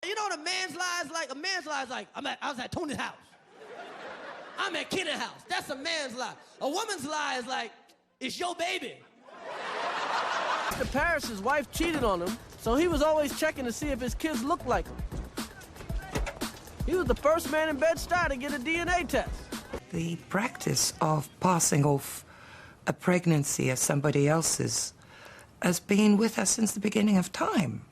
You know what a man's lie is like? A man's lie is like, I was at Tony's house. I'm at Kenny's house. That's a man's lie. A woman's lie is like, it's your baby. Paris's wife cheated on him, so he was always checking to see if his kids looked like him. He was the first man in Bed-Stuy to get a DNA test. The practice of passing off a pregnancy as somebody else's has been with us since the beginning of time.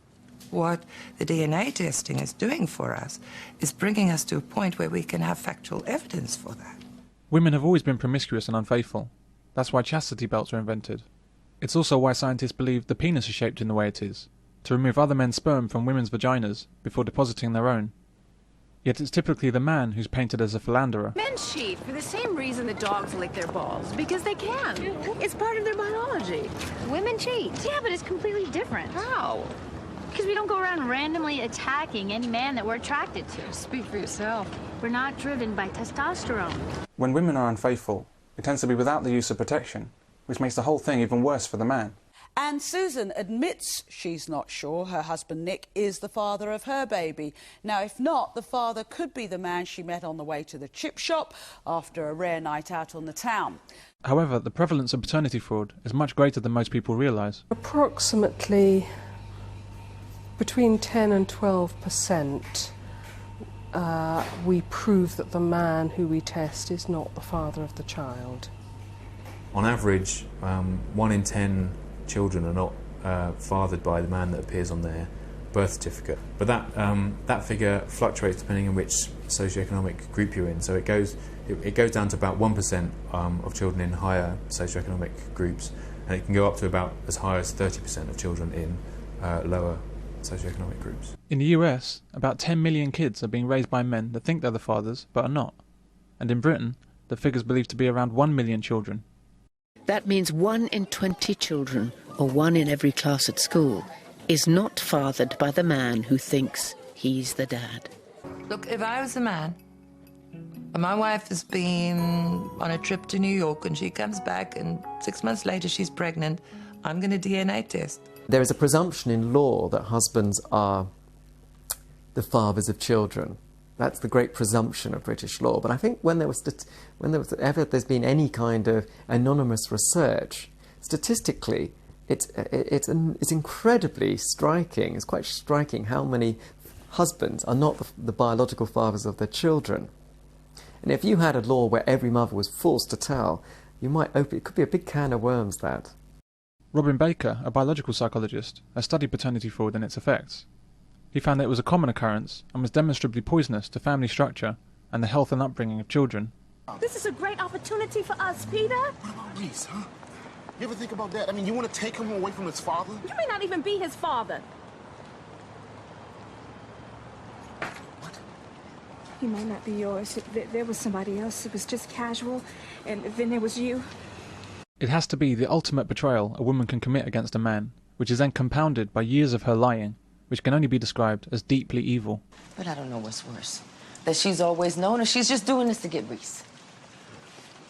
What the DNA testing is doing for us is bringing us to a point where we can have factual evidence for that. Women have always been promiscuous and unfaithful. That's why chastity belts were invented. It's also why scientists believe the penis is shaped in the way it is, to remove other men's sperm from women's vaginas before depositing their own. Yet it's typically the man who's painted as a philanderer. Men cheat for the same reason that dogs lick their balls, because they can. It's part of their biology. Women cheat. Yeah, but it's completely different. How? Because we don't go around randomly attacking any man that we're attracted to. Speak for yourself. We're not driven by testosterone. When women are unfaithful, it tends to be without the use of protection, which makes the whole thing even worse for the man. And Susan admits she's not sure her husband Nick is the father of her baby. Now, if not, the father could be the man she met on the way to the chip shop after a rare night out on the town. However, the prevalence of paternity fraud is much greater than most people realise. Approximately between 10 and 12% we prove that the man who we test is not the father of the child. On average, 1 in 10 children are not fathered by the man that appears on their birth certificate. But that figure fluctuates depending on which socioeconomic group you're in. So it goes down to about 1% of children in higher socioeconomic groups, and it can go up to about as high as 30% of children in lower socioeconomic groups. In the US, about 10 million kids are being raised by men that think they're the fathers but are not. And in Britain, the figure's believed to be around 1 million children. That means 1 in 20 children, or 1 in every class at school, is not fathered by the man who thinks he's the dad. Look, if I was a man, and my wife has been on a trip to New York and she comes back and 6 months later she's pregnant, I'm going to DNA test. There is a presumption in law that husbands are the fathers of children. That's the great presumption of British law. But I think when there's been any kind of anonymous research, statistically, it's incredibly striking. It's quite striking how many husbands are not the biological fathers of their children. And if you had a law where every mother was forced to tell, it could be a big can of worms, that. Robin Baker, a biological psychologist, has studied paternity fraud and its effects. He found that it was a common occurrence and was demonstrably poisonous to family structure and the health and upbringing of children. This is a great opportunity for us, Peter. What about Reese, huh? You ever think about that? I mean, you want to take him away from his father? You may not even be his father. What? He might not be yours. There was somebody else. It was just casual, and then there was you. It has to be the ultimate betrayal a woman can commit against a man, which is then compounded by years of her lying, which can only be described as deeply evil. But I don't know what's worse. That she's always known, or she's just doing this to get Reese.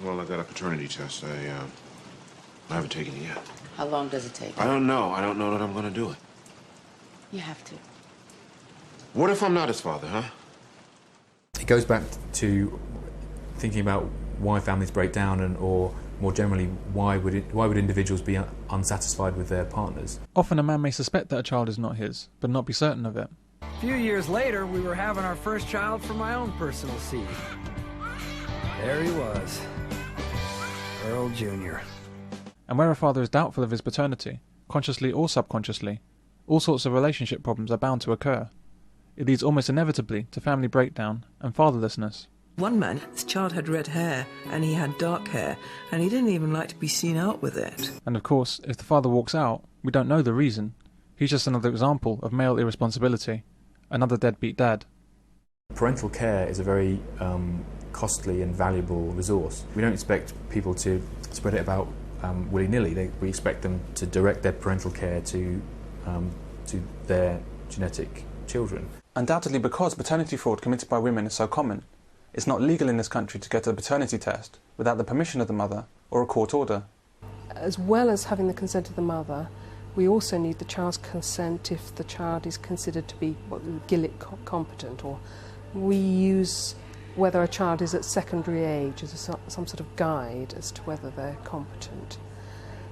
Well, I got a paternity test. I haven't taken it yet. How long does it take? I don't know. I don't know that I'm going to do it. You have to. What if I'm not his father, huh? It goes back to thinking about why families break down, or more generally, why would individuals be unsatisfied with their partners? Often a man may suspect that a child is not his, but not be certain of it. A few years later, we were having our first child from my own personal seed. There he was, Earl Jr. And where a father is doubtful of his paternity, consciously or subconsciously, all sorts of relationship problems are bound to occur. It leads almost inevitably to family breakdown and fatherlessness. One man, his child had red hair and he had dark hair, and he didn't even like to be seen out with it. And of course, if the father walks out, we don't know the reason. He's just another example of male irresponsibility, another deadbeat dad. Parental care is a very costly and valuable resource. We don't expect people to spread it about willy-nilly. We expect them to direct their parental care to their genetic children. Undoubtedly, because paternity fraud committed by women is so common, it's not legal in this country to get a paternity test without the permission of the mother or a court order. As well as having the consent of the mother, We also need the child's consent if the child is considered to be Gillick competent, or we use whether a child is at secondary age as some sort of guide as to whether they're competent.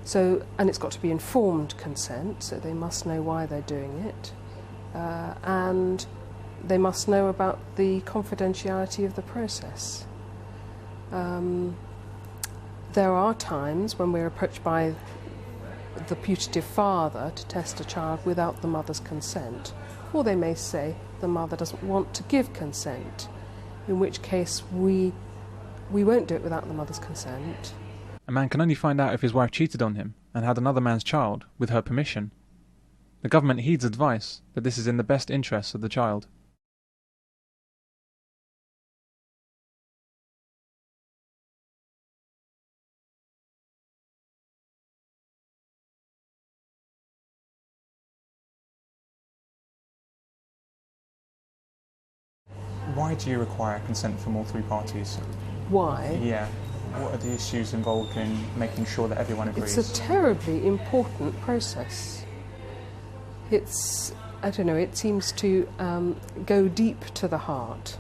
So, and it's got to be informed consent, so they must know why they're doing it, and they must know about the confidentiality of the process. There are times when we're approached by the putative father to test a child without the mother's consent, or they may say the mother doesn't want to give consent, in which case we won't do it without the mother's consent. A man can only find out if his wife cheated on him and had another man's child with her permission. The government heeds advice that this is in the best interests of the child. Why do you require consent from all three parties? Why? Yeah. What are the issues involved in making sure that everyone agrees? It's a terribly important process. It's, I don't know, it seems to go deep to the heart.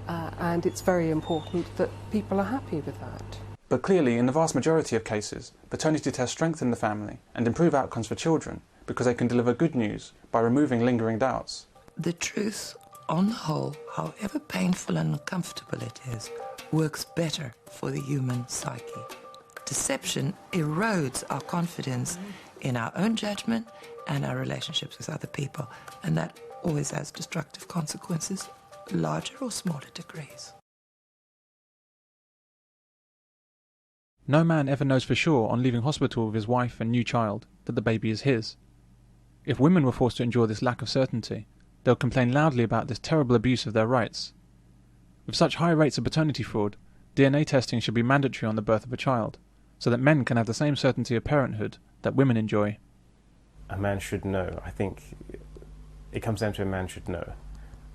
And it's very important that people are happy with that. But clearly, in the vast majority of cases, paternity tests strengthen the family and improve outcomes for children because they can deliver good news by removing lingering doubts. The truth, on the whole, however painful and uncomfortable it is, works better for the human psyche. Deception erodes our confidence in our own judgment and our relationships with other people, and that always has destructive consequences, larger or smaller degrees. No man ever knows for sure on leaving hospital with his wife and new child that the baby is his. If women were forced to endure this lack of certainty, they'll complain loudly about this terrible abuse of their rights. With such high rates of paternity fraud, DNA testing should be mandatory on the birth of a child, so that men can have the same certainty of parenthood that women enjoy. A man should know. I think it comes down to a man should know.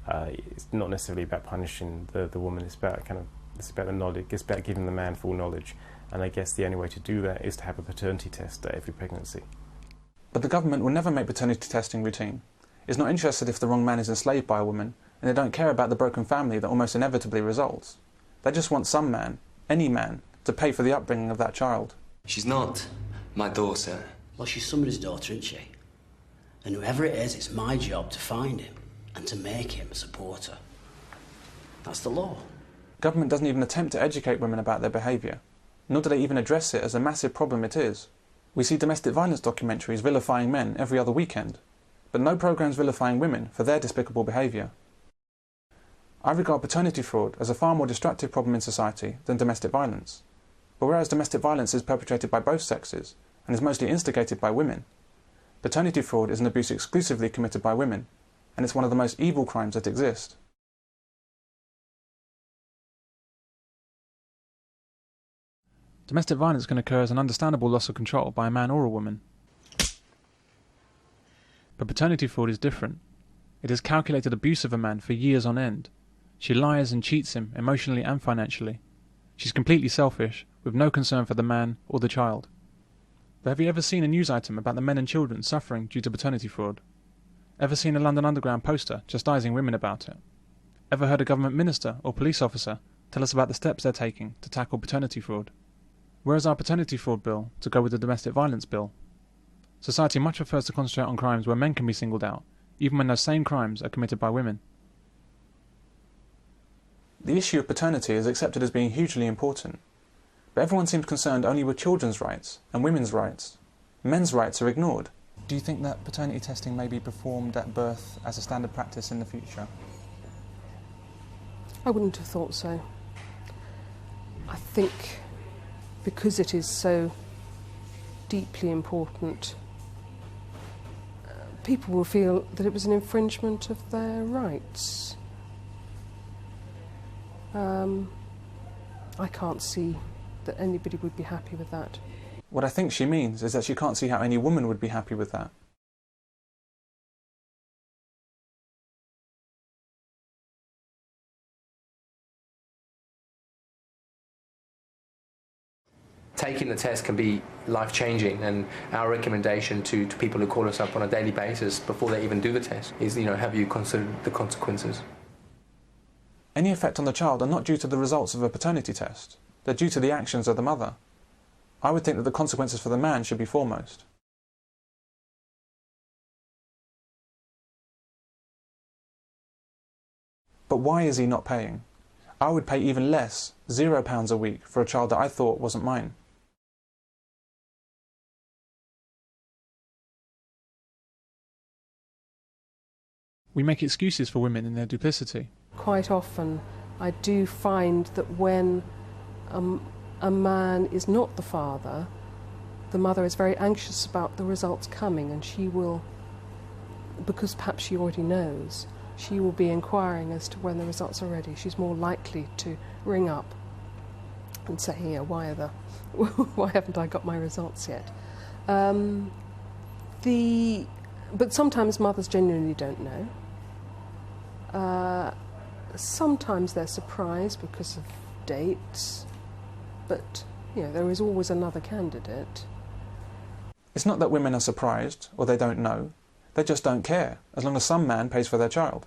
It's not necessarily about punishing the woman. It's about the knowledge. It's about giving the man full knowledge. And I guess the only way to do that is to have a paternity test at every pregnancy. But the government will never make paternity testing routine. It's not interested if the wrong man is enslaved by a woman, and they don't care about the broken family that almost inevitably results. They just want some man, any man, to pay for the upbringing of that child. She's not my daughter. Well, she's somebody's daughter, isn't she? And whoever it is, it's my job to find him and to make him support her. That's the law. Government doesn't even attempt to educate women about their behaviour, nor do they even address it as a massive problem it is. We see domestic violence documentaries vilifying men every other weekend, but no programmes vilifying women for their despicable behaviour. I regard paternity fraud as a far more destructive problem in society than domestic violence. But whereas domestic violence is perpetrated by both sexes, and is mostly instigated by women, paternity fraud is an abuse exclusively committed by women, and it's one of the most evil crimes that exist. Domestic violence can occur as an understandable loss of control by a man or a woman. But paternity fraud is different. It is calculated abuse of a man for years on end. She lies and cheats him emotionally and financially. She's completely selfish, with no concern for the man or the child. But have you ever seen a news item about the men and children suffering due to paternity fraud? Ever seen a London Underground poster chastising women about it? Ever heard a government minister or police officer tell us about the steps they're taking to tackle paternity fraud? Where is our paternity fraud bill to go with the domestic violence bill? Society much prefers to concentrate on crimes where men can be singled out, even when those same crimes are committed by women. The issue of paternity is accepted as being hugely important, but everyone seems concerned only with children's rights and women's rights. Men's rights are ignored. Do you think that paternity testing may be performed at birth as a standard practice in the future? I wouldn't have thought so. I think because it is so deeply important, people will feel that it was an infringement of their rights. I can't see that anybody would be happy with that. What I think she means is that she can't see how any woman would be happy with that. taking the test can be life-changing, and our recommendation to people who call us up on a daily basis before they even do the test is, have you considered the consequences? Any effect on the child are not due to the results of a paternity test. They're due to the actions of the mother. I would think that the consequences for the man should be foremost. But why is he not paying? I would pay even less, £0 a week, for a child that I thought wasn't mine. We make excuses for women in their duplicity. Quite often I do find that when a man is not the father, the mother is very anxious about the results coming, and she will, because perhaps she already knows, she will be inquiring as to when the results are ready. She's more likely to ring up and say, "Here, why haven't I got my results yet?" But sometimes mothers genuinely don't know. Sometimes they're surprised because of dates, but there is always another candidate. It's not that women are surprised or they don't know. They just don't care, as long as some man pays for their child.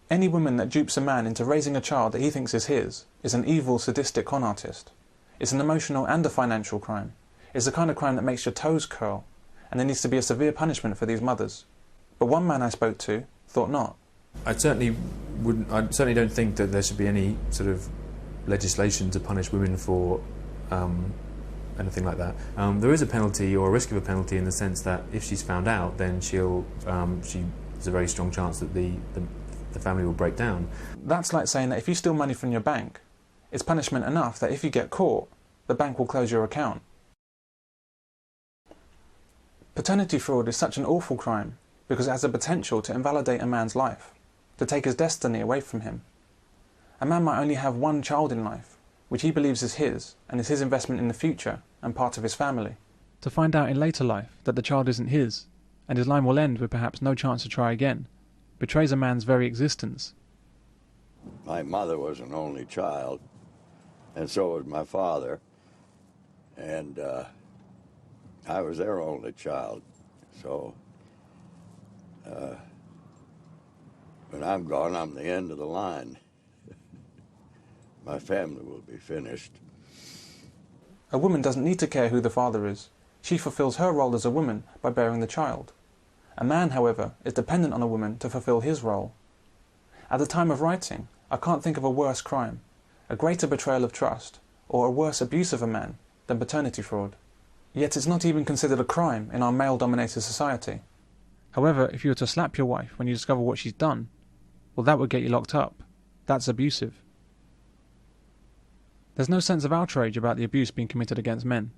Any woman that dupes a man into raising a child that he thinks is his is an evil, sadistic con artist. It's an emotional and a financial crime. It's the kind of crime that makes your toes curl, and there needs to be a severe punishment for these mothers. But one man I spoke to thought not. I certainly don't think that there should be any sort of legislation to punish women for anything like that. There is a penalty, or a risk of a penalty, in the sense that if she's found out, then there's a very strong chance that the family will break down. That's like saying that if you steal money from your bank, it's punishment enough that if you get caught, the bank will close your account. Paternity fraud is such an awful crime because it has the potential to invalidate a man's life, to take his destiny away from him. A man might only have one child in life, which he believes is his and is his investment in the future and part of his family. To find out in later life that the child isn't his, and his line will end with perhaps no chance to try again, betrays a man's very existence. My mother was an only child, and so was my father, and I was their only child. So when I'm gone, I'm the end of the line. My family will be finished. A woman doesn't need to care who the father is. She fulfills her role as a woman by bearing the child. A man, however, is dependent on a woman to fulfill his role. At the time of writing, I can't think of a worse crime, a greater betrayal of trust, or a worse abuse of a man than paternity fraud. Yet it's not even considered a crime in our male-dominated society. However, if you were to slap your wife when you discover what she's done, well, that would get you locked up. That's abusive. There's no sense of outrage about the abuse being committed against men.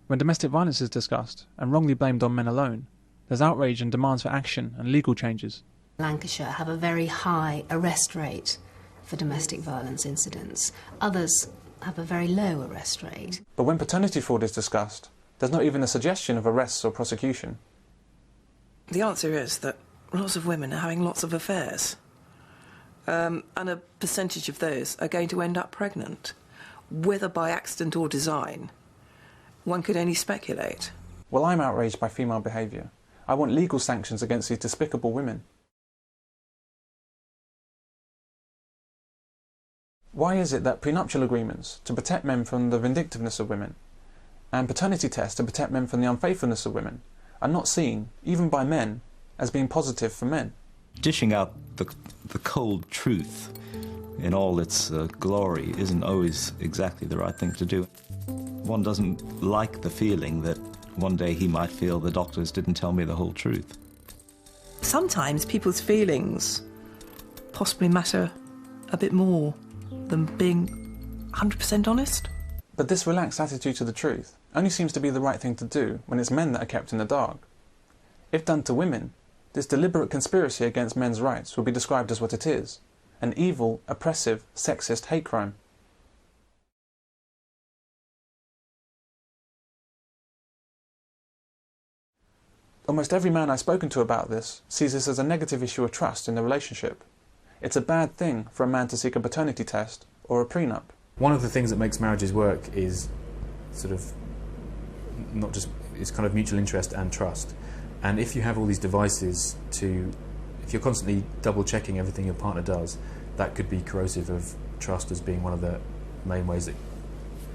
When domestic violence is discussed, and wrongly blamed on men alone, there's outrage and demands for action and legal changes. Lancashire have a very high arrest rate for domestic violence incidents. Others have a very low arrest rate. But when paternity fraud is discussed, there's not even a suggestion of arrests or prosecution. The answer is that lots of women are having lots of affairs. And a percentage of those are going to end up pregnant. Whether by accident or design, one could only speculate. Well, I'm outraged by female behaviour. I want legal sanctions against these despicable women. Why is it that prenuptial agreements to protect men from the vindictiveness of women and paternity tests to protect men from the unfaithfulness of women are not seen, even by men, as being positive for men? Dishing out the cold truth in all its glory isn't always exactly the right thing to do. One doesn't like the feeling that one day he might feel the doctors didn't tell me the whole truth. Sometimes people's feelings possibly matter a bit more than being 100% honest. But this relaxed attitude to the truth only seems to be the right thing to do when it's men that are kept in the dark. If done to women, this deliberate conspiracy against men's rights will be described as what it is: an evil, oppressive, sexist hate crime. Almost every man I've spoken to about this sees this as a negative issue of trust in the relationship. It's a bad thing for a man to seek a paternity test or a prenup. One of the things that makes marriages work is sort of not just, it's kind of mutual interest and trust. And if you have all these devices if you're constantly double checking everything your partner does, that could be corrosive of trust as being one of the main ways that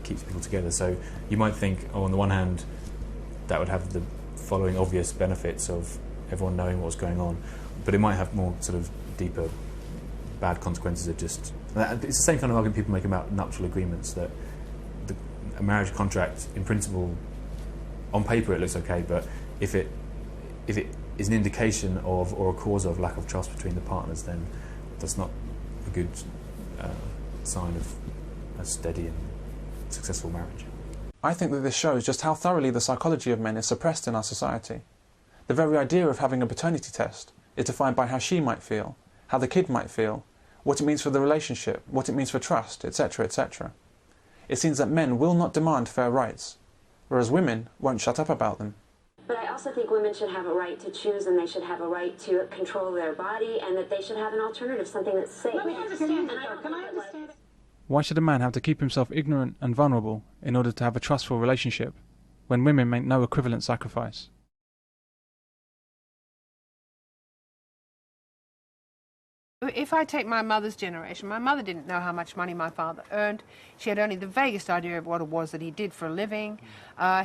keeps people together. So you might think, oh, on the one hand, that would have the following obvious benefits of everyone knowing what's going on, but it might have more sort of deeper bad consequences of just... It's the same kind of argument people make about nuptial agreements, that a marriage contract, in principle, on paper it looks okay, but if it is an indication of, or a cause of, lack of trust between the partners, then that's not a good sign of a steady and successful marriage. I think that this shows just how thoroughly the psychology of men is suppressed in our society. The very idea of having a paternity test is defined by how she might feel, how the kid might feel, what it means for the relationship, what it means for trust, etc., etc. It seems that men will not demand fair rights, whereas women won't shut up about them. But I also think women should have a right to choose, and they should have a right to control their body, and that they should have an alternative, something that's safe. Let me understand it, though. Can I understand it? Why should a man have to keep himself ignorant and vulnerable in order to have a trustful relationship, when women make no equivalent sacrifice? If I take my mother's generation, my mother didn't know how much money my father earned. She had only the vaguest idea of what it was that he did for a living.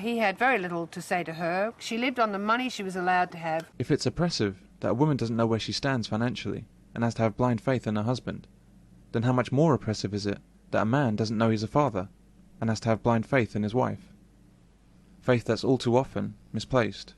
He had very little to say to her. She lived on the money she was allowed to have. If it's oppressive that a woman doesn't know where she stands financially and has to have blind faith in her husband, then how much more oppressive is it that a man doesn't know he's a father and has to have blind faith in his wife? Faith that's all too often misplaced.